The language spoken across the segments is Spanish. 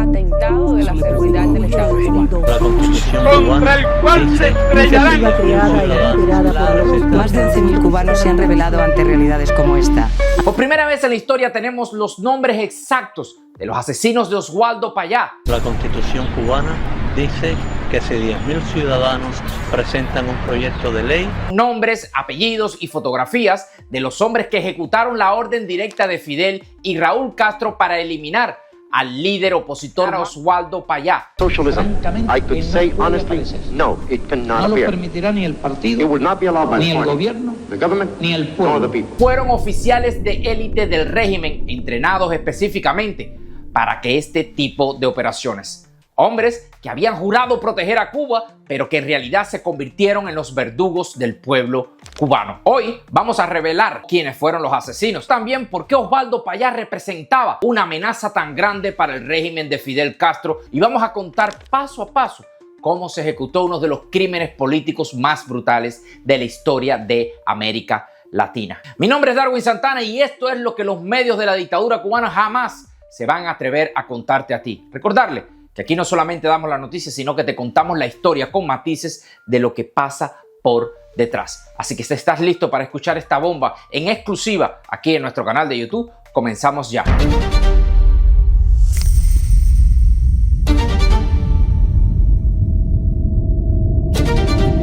atentado de la seguridad del Estado cubano. La Constitución contra el cual se estrellarán. Más de 11.000 cubanos se han revelado ante realidades como esta. Por primera vez en la historia tenemos los nombres exactos de los asesinos de Oswaldo Payá. La Constitución cubana dice que si 10.000 ciudadanos presentan un proyecto de ley, Nombres, apellidos y fotografías de los hombres que ejecutaron la orden directa de Fidel y Raúl Castro para eliminar al líder opositor Oswaldo Payá. Socialism, I could say honestly, no, it cannot No lo appear. permitirá ni el partido, It will not be allowed by ni the el party, gobierno, the government, ni el nor pueblo. the people. Fueron oficiales de élite del régimen entrenados específicamente para que este tipo de operaciones. Hombres que habían jurado proteger a Cuba, pero que en realidad se convirtieron en los verdugos del pueblo cubano. Hoy vamos a revelar quiénes fueron los asesinos. También por qué Oswaldo Payá representaba una amenaza tan grande para el régimen de Fidel Castro. Y vamos a contar paso a paso cómo se ejecutó uno de los crímenes políticos más brutales de la historia de América Latina. Mi nombre es Darwin Santana y esto es lo que los medios de la dictadura cubana jamás se van a atrever a contarte a ti. Recordarle que aquí no solamente damos la noticia, sino que te contamos la historia con matices de lo que pasa por detrás. Así que si estás listo para escuchar esta bomba en exclusiva aquí en nuestro canal de YouTube, comenzamos ya.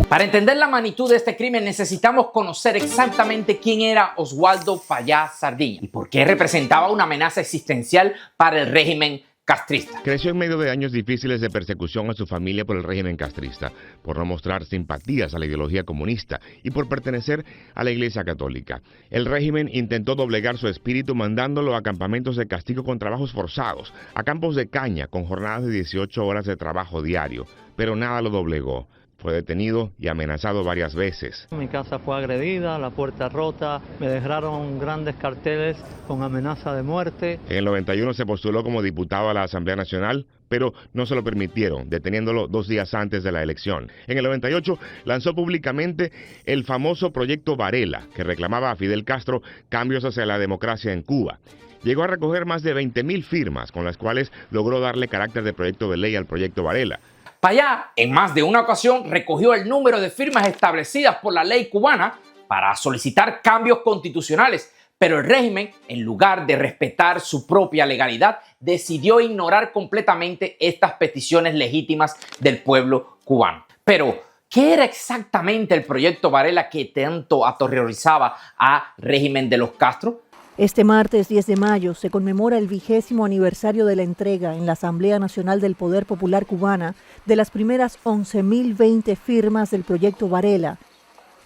Para entender la magnitud de este crimen necesitamos conocer exactamente quién era Oswaldo Payá Sardiña y por qué representaba una amenaza existencial para el régimen castrista. Creció en medio de años difíciles de persecución a su familia por el régimen castrista, por no mostrar simpatías a la ideología comunista y por pertenecer a la Iglesia Católica. El régimen intentó doblegar su espíritu mandándolo a campamentos de castigo con trabajos forzados, a campos de caña con jornadas de 18 horas de trabajo diario, pero nada lo doblegó. Fue detenido y amenazado varias veces. Mi casa fue agredida, la puerta rota, me dejaron grandes carteles con amenaza de muerte. En el 91 se postuló como diputado a la Asamblea Nacional, pero no se lo permitieron, deteniéndolo 2 días antes de la elección. En el 98 lanzó públicamente el famoso Proyecto Varela, que reclamaba a Fidel Castro cambios hacia la democracia en Cuba. Llegó a recoger más de 20.000 firmas, con las cuales logró darle carácter de proyecto de ley al Proyecto Varela. Payá, en más de una ocasión, recogió el número de firmas establecidas por la ley cubana para solicitar cambios constitucionales, pero el régimen, en lugar de respetar su propia legalidad, decidió ignorar completamente estas peticiones legítimas del pueblo cubano. Pero, ¿qué era exactamente el Proyecto Varela que tanto aterrorizaba al régimen de los Castro? Este martes 10 de mayo se conmemora el 20º aniversario de la entrega en la Asamblea Nacional del Poder Popular Cubana de las primeras 11.020 firmas del Proyecto Varela,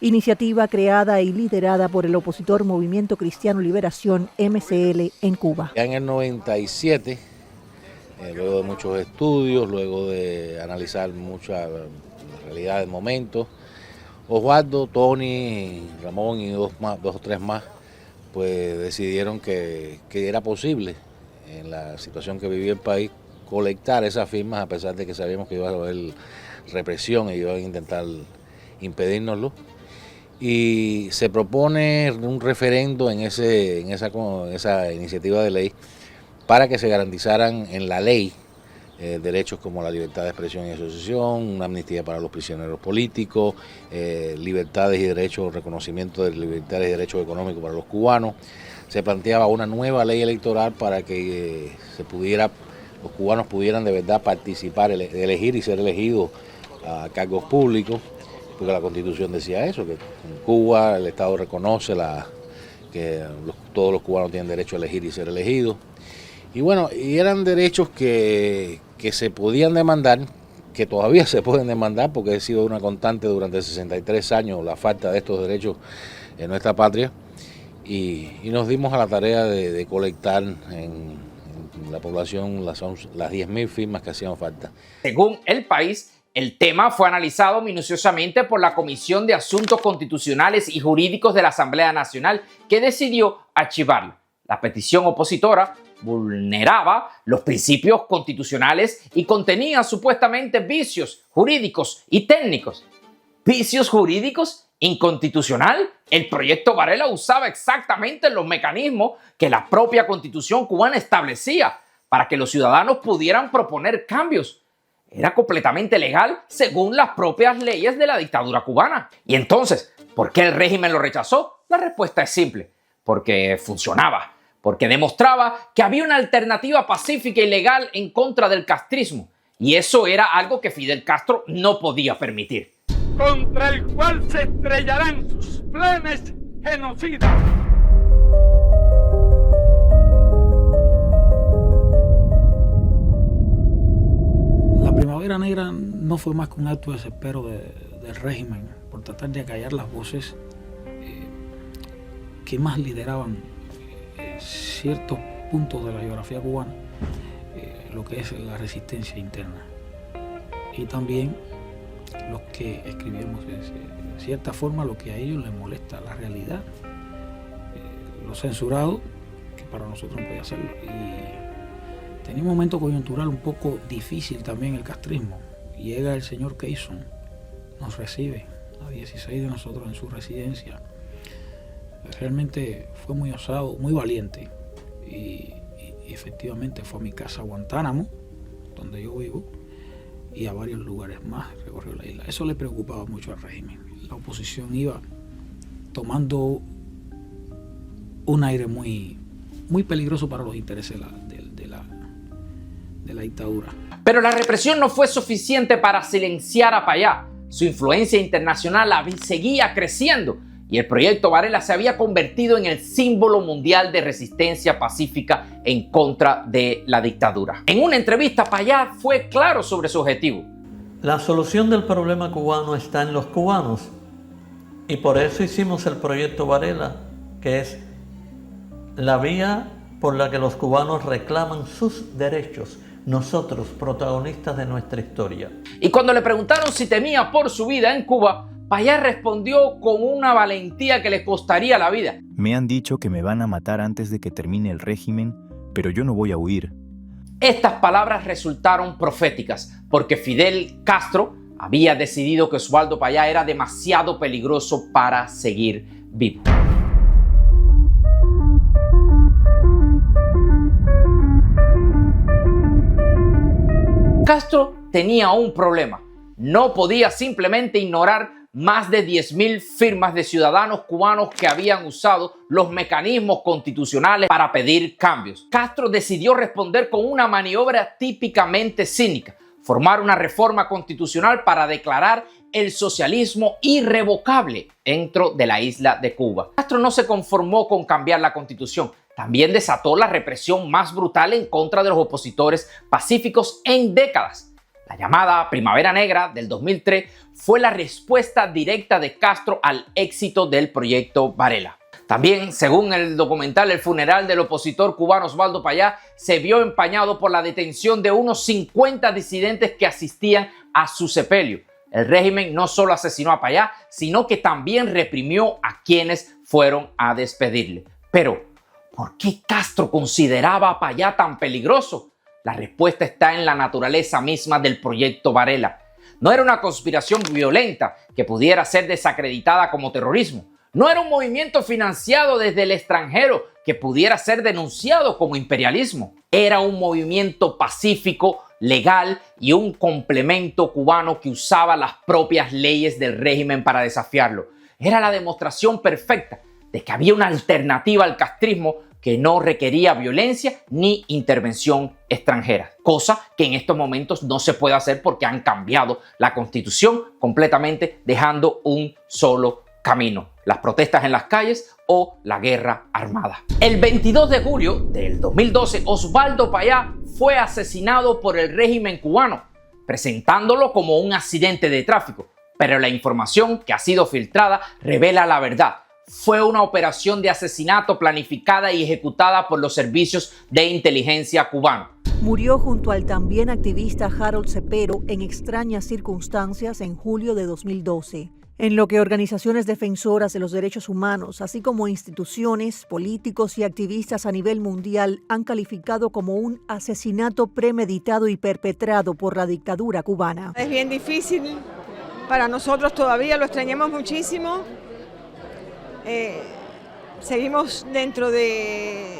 iniciativa creada y liderada por el opositor Movimiento Cristiano Liberación MCL en Cuba. Ya en el 97, luego de muchos estudios, luego de analizar mucha realidad del momento, Oswaldo, Tony, Ramón y dos o tres más, pues decidieron que era posible, en la situación que vivía el país, colectar esas firmas, a pesar de que sabíamos que iba a haber represión y iban a intentar impedírnoslo. Y se propone un referendo en esa iniciativa de ley para que se garantizaran en la ley derechos como la libertad de expresión y asociación, una amnistía para los prisioneros políticos, libertades y derechos, reconocimiento de libertades y derechos económicos para los cubanos. Se planteaba una nueva ley electoral para que los cubanos pudieran de verdad participar, elegir y ser elegidos a cargos públicos, porque la Constitución decía eso, que en Cuba el Estado reconoce que todos los cubanos tienen derecho a elegir y ser elegidos. Y bueno, y eran derechos que se podían demandar, que todavía se pueden demandar, porque ha sido una constante durante 63 años la falta de estos derechos en nuestra patria. Y nos dimos a la tarea de colectar en la población las 10.000 firmas que hacían falta. Según El País, el tema fue analizado minuciosamente por la Comisión de Asuntos Constitucionales y Jurídicos de la Asamblea Nacional, que decidió archivarlo. La petición opositora vulneraba los principios constitucionales y contenía supuestamente vicios jurídicos y técnicos. ¿Vicios jurídicos? ¿Inconstitucional? El Proyecto Varela usaba exactamente los mecanismos que la propia Constitución cubana establecía para que los ciudadanos pudieran proponer cambios. Era completamente legal según las propias leyes de la dictadura cubana. Y entonces, ¿por qué el régimen lo rechazó? La respuesta es simple: porque funcionaba, porque demostraba que había una alternativa pacífica y legal en contra del castrismo. Y eso era algo que Fidel Castro no podía permitir. Contra el cual se estrellarán sus planes genocidas. La Primavera Negra no fue más que un acto de desespero del régimen por tratar de acallar las voces que más lideraban ciertos puntos de la geografía cubana, lo que es la resistencia interna. Y también los que escribimos, de cierta forma, lo que a ellos les molesta, la realidad, lo censurado, que para nosotros no podía hacerlo. Y tenía un momento coyuntural un poco difícil también el castrismo. Llega el señor Keyson, nos recibe a 16 de nosotros en su residencia. Realmente fue muy osado, muy valiente. Y efectivamente fue a mi casa Guantánamo, donde yo vivo, y a varios lugares más, recorrió la isla. Eso le preocupaba mucho al régimen. La oposición iba tomando un aire muy peligroso para los intereses de la dictadura. Pero la represión no fue suficiente para silenciar a Payá. Su influencia internacional seguía creciendo y el proyecto Varela se había convertido en el símbolo mundial de resistencia pacífica en contra de la dictadura. En una entrevista, Payá fue claro sobre su objetivo. La solución del problema cubano está en los cubanos y por eso hicimos el proyecto Varela, que es la vía por la que los cubanos reclaman sus derechos, nosotros, protagonistas de nuestra historia. Y cuando le preguntaron si temía por su vida en Cuba, Payá respondió con una valentía que le costaría la vida. Me han dicho que me van a matar antes de que termine el régimen, pero yo no voy a huir. Estas palabras resultaron proféticas, porque Fidel Castro había decidido que Osvaldo Payá era demasiado peligroso para seguir vivo. Castro tenía un problema. No podía simplemente ignorar más de 10.000 firmas de ciudadanos cubanos que habían usado los mecanismos constitucionales para pedir cambios. Castro decidió responder con una maniobra típicamente cínica: formar una reforma constitucional para declarar el socialismo irrevocable dentro de la isla de Cuba. Castro no se conformó con cambiar la constitución, también desató la represión más brutal en contra de los opositores pacíficos en décadas. La llamada Primavera Negra del 2003 fue la respuesta directa de Castro al éxito del proyecto Varela. También, según el documental, el funeral del opositor cubano Osvaldo Payá se vio empañado por la detención de unos 50 disidentes que asistían a su sepelio. El régimen no solo asesinó a Payá, sino que también reprimió a quienes fueron a despedirle. Pero, ¿por qué Castro consideraba a Payá tan peligroso? La respuesta está en la naturaleza misma del proyecto Varela. No era una conspiración violenta que pudiera ser desacreditada como terrorismo. No era un movimiento financiado desde el extranjero que pudiera ser denunciado como imperialismo. Era un movimiento pacífico, legal y un complemento cubano que usaba las propias leyes del régimen para desafiarlo. Era la demostración perfecta de que había una alternativa al castrismo que no requería violencia ni intervención extranjera, cosa que en estos momentos no se puede hacer porque han cambiado la Constitución completamente, dejando un solo camino: las protestas en las calles o la guerra armada. El 22 de julio del 2012, Osvaldo Payá fue asesinado por el régimen cubano, presentándolo como un accidente de tráfico, pero la información que ha sido filtrada revela la verdad. Fue una operación de asesinato planificada y ejecutada por los servicios de inteligencia cubanos. Murió junto al también activista Harold Cepero en extrañas circunstancias en julio de 2012, en lo que organizaciones defensoras de los derechos humanos, así como instituciones, políticos y activistas a nivel mundial han calificado como un asesinato premeditado y perpetrado por la dictadura cubana. Es bien difícil para nosotros todavía, lo extrañamos muchísimo. Seguimos dentro de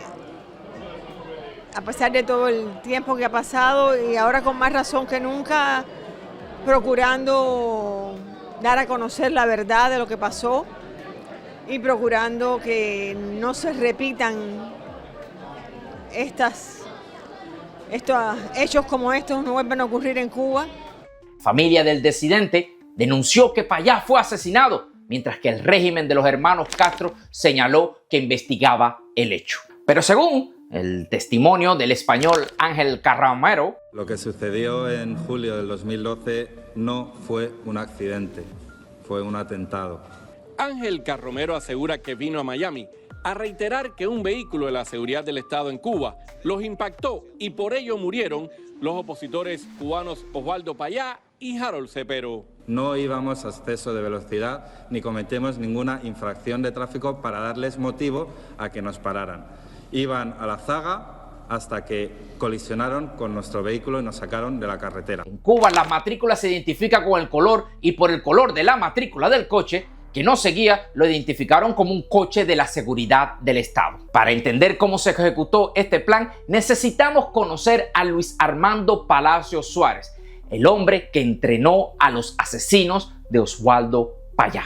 a pesar de todo el tiempo que ha pasado y ahora con más razón que nunca, procurando dar a conocer la verdad de lo que pasó y procurando que no se repitan estos hechos como estos, no vuelvan a ocurrir en Cuba. La familia del disidente denunció que Payá fue asesinado, mientras que el régimen de los hermanos Castro señaló que investigaba el hecho. Pero según el testimonio del español Ángel Carramero, lo que sucedió en julio del 2012 no fue un accidente, fue un atentado. Ángel Carromero asegura que vino a Miami a reiterar que un vehículo de la seguridad del Estado en Cuba los impactó y por ello murieron los opositores cubanos Osvaldo Payá y Harold Cepero. No íbamos a exceso de velocidad ni cometemos ninguna infracción de tráfico para darles motivo a que nos pararan. Iban a la zaga hasta que colisionaron con nuestro vehículo y nos sacaron de la carretera. En Cuba la matrícula se identifica con el color y por el color de la matrícula del coche que no seguía lo identificaron como un coche de la seguridad del Estado. Para entender cómo se ejecutó este plan necesitamos conocer a Luis Armando Palacios Suárez, el hombre que entrenó a los asesinos de Osvaldo Payá.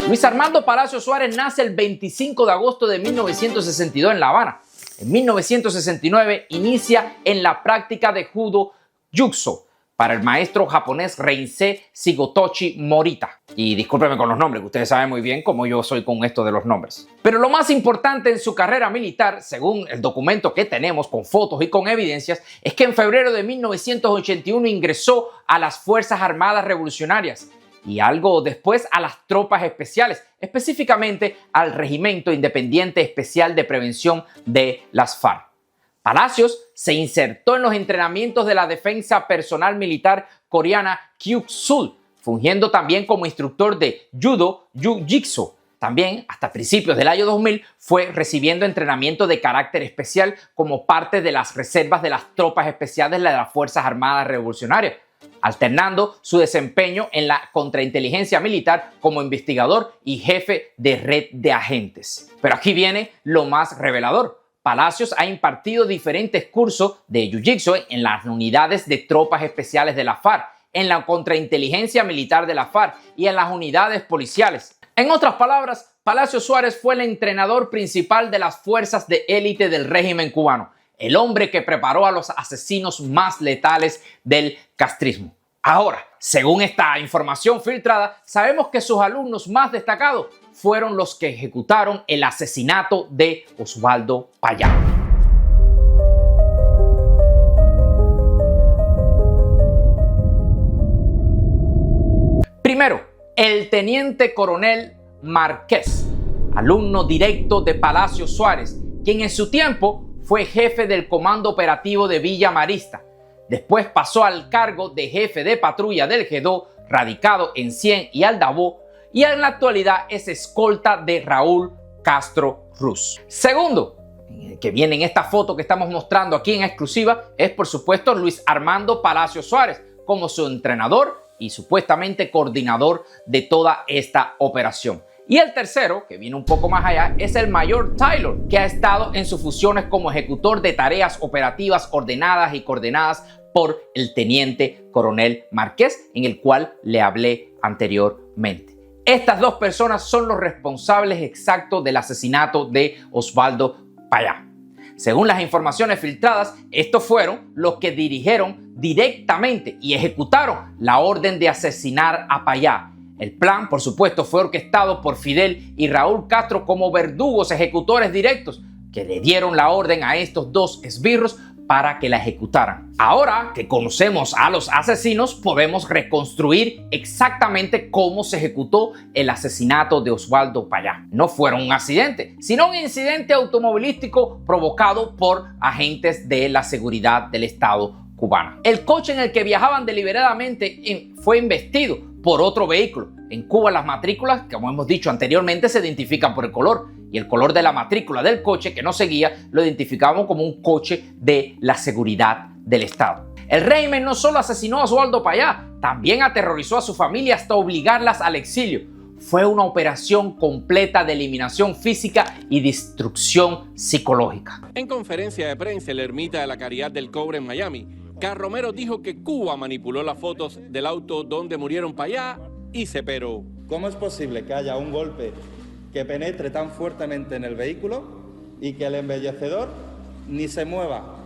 Luis Armando Palacios Suárez nace el 25 de agosto de 1962 en La Habana. En 1969 inicia en la práctica de judo jutsu para el maestro japonés Reinsei Shigotoshi Morita. Y discúlpenme con los nombres, que ustedes saben muy bien cómo yo soy con esto de los nombres. Pero lo más importante en su carrera militar, según el documento que tenemos con fotos y con evidencias, es que en febrero de 1981 ingresó a las Fuerzas Armadas Revolucionarias y algo después a las tropas especiales, específicamente al Regimiento Independiente Especial de Prevención de las FARC. Palacios se insertó en los entrenamientos de la defensa personal militar coreana Kyuk-sul, fungiendo también como instructor de judo jiu-jitsu. También, hasta principios del año 2000, fue recibiendo entrenamiento de carácter especial como parte de las reservas de las tropas especiales de las Fuerzas Armadas Revolucionarias, alternando su desempeño en la contrainteligencia militar como investigador y jefe de red de agentes. Pero aquí viene lo más revelador. Palacios ha impartido diferentes cursos de Jiu-Jitsu en las unidades de tropas especiales de la FARC, en la contrainteligencia militar de la FARC y en las unidades policiales. En otras palabras, Palacios Suárez fue el entrenador principal de las fuerzas de élite del régimen cubano, el hombre que preparó a los asesinos más letales del castrismo. Ahora, según esta información filtrada, sabemos que sus alumnos más destacados fueron los que ejecutaron el asesinato de Osvaldo Payá. Primero, el teniente coronel Márquez, alumno directo de Palacios Suárez, quien en su tiempo fue jefe del Comando Operativo de Villa Marista. Después pasó al cargo de jefe de patrulla del G2, radicado en Cien y Aldabó, y en la actualidad es escolta de Raúl Castro Ruz. Segundo, que viene en esta foto que estamos mostrando aquí en exclusiva, es por supuesto Luis Armando Palacios Suárez, como su entrenador y supuestamente coordinador de toda esta operación. Y el tercero, que viene un poco más allá, es el mayor Taylor, que ha estado en sus funciones como ejecutor de tareas operativas ordenadas y coordenadas por el teniente coronel Márquez, en el cual le hablé anteriormente. Estas dos personas son los responsables exactos del asesinato de Osvaldo Payá. Según las informaciones filtradas, estos fueron los que dirigieron directamente y ejecutaron la orden de asesinar a Payá. El plan, por supuesto, fue orquestado por Fidel y Raúl Castro como verdugos ejecutores directos que le dieron la orden a estos dos esbirros para que la ejecutaran. Ahora que conocemos a los asesinos, podemos reconstruir exactamente cómo se ejecutó el asesinato de Osvaldo Payá. No fueron un accidente, sino un incidente automovilístico provocado por agentes de la seguridad del Estado cubano. El coche en el que viajaban deliberadamente fue embestido por otro vehículo. En Cuba las matrículas, como hemos dicho anteriormente, se identifican por el color. Y el color de la matrícula del coche que no seguía lo identificamos como un coche de la seguridad del Estado. El régimen no solo asesinó a Osvaldo Payá, también aterrorizó a su familia hasta obligarlas al exilio. fue una operación completa de eliminación física y destrucción psicológica. En conferencia de prensa en la Ermita de la Caridad del Cobre en Miami, Carromero dijo que Cuba manipuló las fotos del auto donde murieron Payá y Cepero. ¿Cómo es posible que haya un golpe que penetre tan fuertemente en el vehículo y que el embellecedor ni se mueva?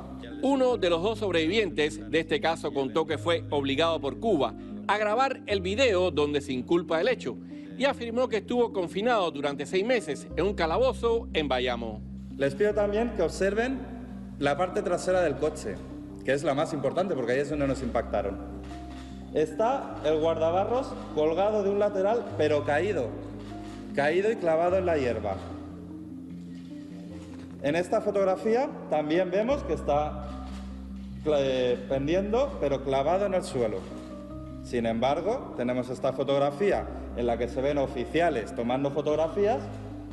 Uno de los dos sobrevivientes de este caso contó que fue obligado por Cuba a grabar el video donde se inculpa el hecho y afirmó que estuvo confinado durante 6 meses en un calabozo en Bayamo. Les pido también que observen la parte trasera del coche, que es la más importante porque ahí es donde nos impactaron. Está el guardabarros colgado de un lateral, pero caído y clavado en la hierba. En esta fotografía también vemos que está pendiendo, pero clavado en el suelo. Sin embargo, tenemos esta fotografía en la que se ven oficiales tomando fotografías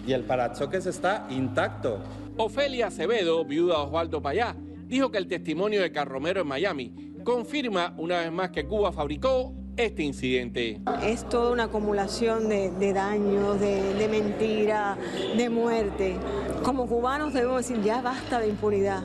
y el parachoques está intacto. Ofelia Acevedo, viuda de Osvaldo Payá, dijo que el testimonio de Carromero en Miami confirma una vez más que Cuba fabricó este incidente. Es toda una acumulación de daños, de mentira, de muerte. Como cubanos debemos decir, ya basta de impunidad.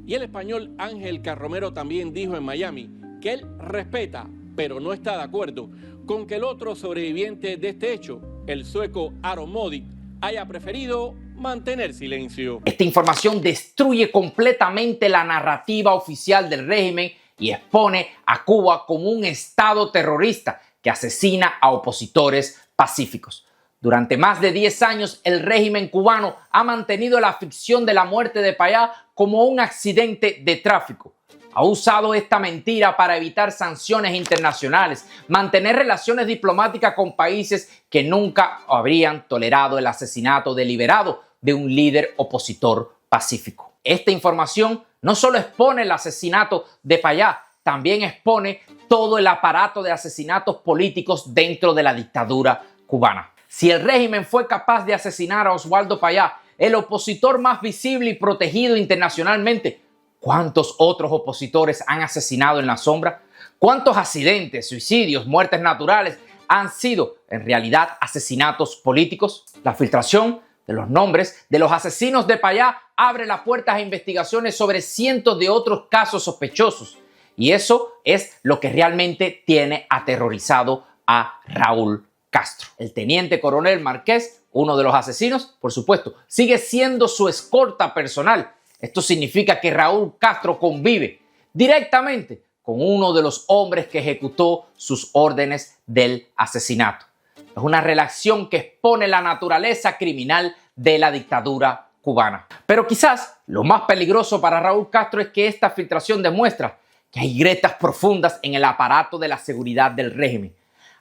Y el español Ángel Carromero también dijo en Miami que él respeta, pero no está de acuerdo con que el otro sobreviviente de este hecho, el sueco Aron Modig, haya preferido mantener silencio. Esta información destruye completamente la narrativa oficial del régimen y expone a Cuba como un estado terrorista que asesina a opositores pacíficos. Durante más de 10 años, el régimen cubano ha mantenido la ficción de la muerte de Payá como un accidente de tráfico. Ha usado esta mentira para evitar sanciones internacionales, mantener relaciones diplomáticas con países que nunca habrían tolerado el asesinato deliberado de un líder opositor pacífico. Esta información no solo expone el asesinato de Payá, también expone todo el aparato de asesinatos políticos dentro de la dictadura cubana. Si el régimen fue capaz de asesinar a Osvaldo Payá, el opositor más visible y protegido internacionalmente, ¿cuántos otros opositores han asesinado en la sombra? ¿Cuántos accidentes, suicidios, muertes naturales han sido en realidad asesinatos políticos? La filtración de los nombres de los asesinos de Payá abre las puertas a investigaciones sobre cientos de otros casos sospechosos. Y eso es lo que realmente tiene aterrorizado a Raúl Castro. El teniente coronel Márquez, uno de los asesinos, por supuesto, sigue siendo su escolta personal. Esto significa que Raúl Castro convive directamente con uno de los hombres que ejecutó sus órdenes del asesinato. Es una relación que expone la naturaleza criminal de la dictadura cubana. Pero quizás lo más peligroso para Raúl Castro es que esta filtración demuestra que hay grietas profundas en el aparato de la seguridad del régimen.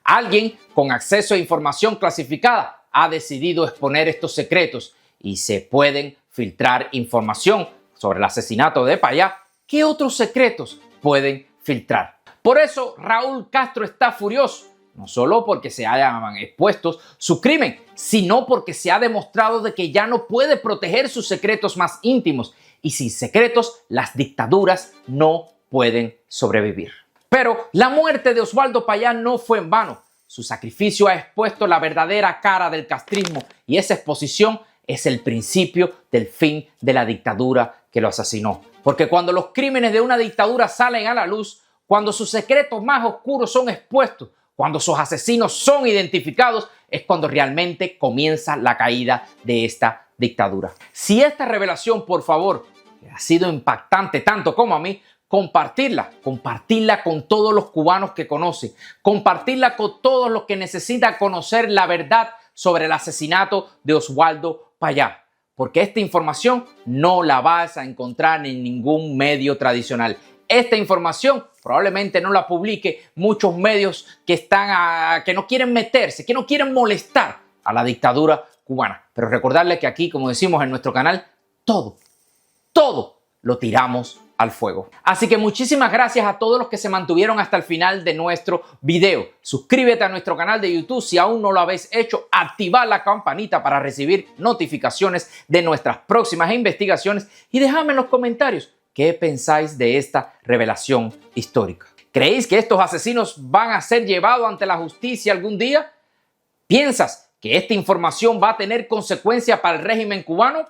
Alguien con acceso a información clasificada ha decidido exponer estos secretos y se pueden filtrar información sobre el asesinato de Payá. ¿Qué otros secretos pueden filtrar? Por eso Raúl Castro está furioso, no solo porque se hayan expuesto su crimen, sino porque se ha demostrado de que ya no puede proteger sus secretos más íntimos y sin secretos las dictaduras no pueden sobrevivir. Pero la muerte de Osvaldo Payá no fue en vano. Su sacrificio ha expuesto la verdadera cara del castrismo y esa exposición es el principio del fin de la dictadura que lo asesinó. Porque cuando los crímenes de una dictadura salen a la luz, cuando sus secretos más oscuros son expuestos, cuando sus asesinos son identificados, es cuando realmente comienza la caída de esta dictadura. Si esta revelación, por favor, ha sido impactante tanto como a mí, compartirla con todos los cubanos que conocen, compartirla con todos los que necesitan conocer la verdad sobre el asesinato de Osvaldo Payá, porque esta información no la vas a encontrar en ningún medio tradicional. Esta información probablemente no la publique muchos medios que no quieren meterse, que no quieren molestar a la dictadura cubana. Pero recordarles que aquí, como decimos en nuestro canal, todo lo tiramos al fuego. Así que muchísimas gracias a todos los que se mantuvieron hasta el final de nuestro video. Suscríbete a nuestro canal de YouTube si aún no lo habéis hecho. Activa la campanita para recibir notificaciones de nuestras próximas investigaciones y dejadme en los comentarios qué pensáis de esta revelación histórica. ¿Creéis que estos asesinos van a ser llevados ante la justicia algún día? ¿Piensas que esta información va a tener consecuencias para el régimen cubano?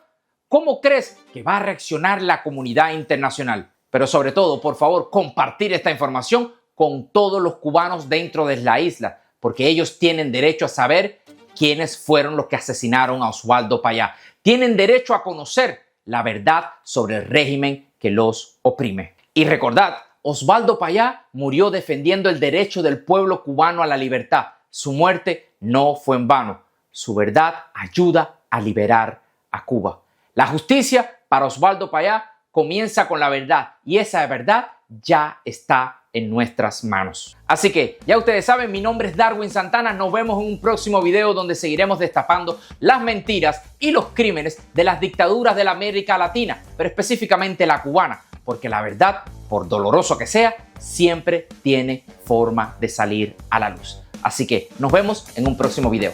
¿Cómo crees que va a reaccionar la comunidad internacional? Pero sobre todo, por favor, compartir esta información con todos los cubanos dentro de la isla, porque ellos tienen derecho a saber quiénes fueron los que asesinaron a Oswaldo Payá. Tienen derecho a conocer la verdad sobre el régimen que los oprime. Y recordad, Oswaldo Payá murió defendiendo el derecho del pueblo cubano a la libertad. Su muerte no fue en vano. Su verdad ayuda a liberar a Cuba. La justicia para Oswaldo Payá comienza con la verdad y esa verdad ya está en nuestras manos. Así que ya ustedes saben, mi nombre es Darwin Santana. Nos vemos en un próximo video donde seguiremos destapando las mentiras y los crímenes de las dictaduras de la América Latina, pero específicamente la cubana, porque la verdad, por doloroso que sea, siempre tiene forma de salir a la luz. Así que nos vemos en un próximo video.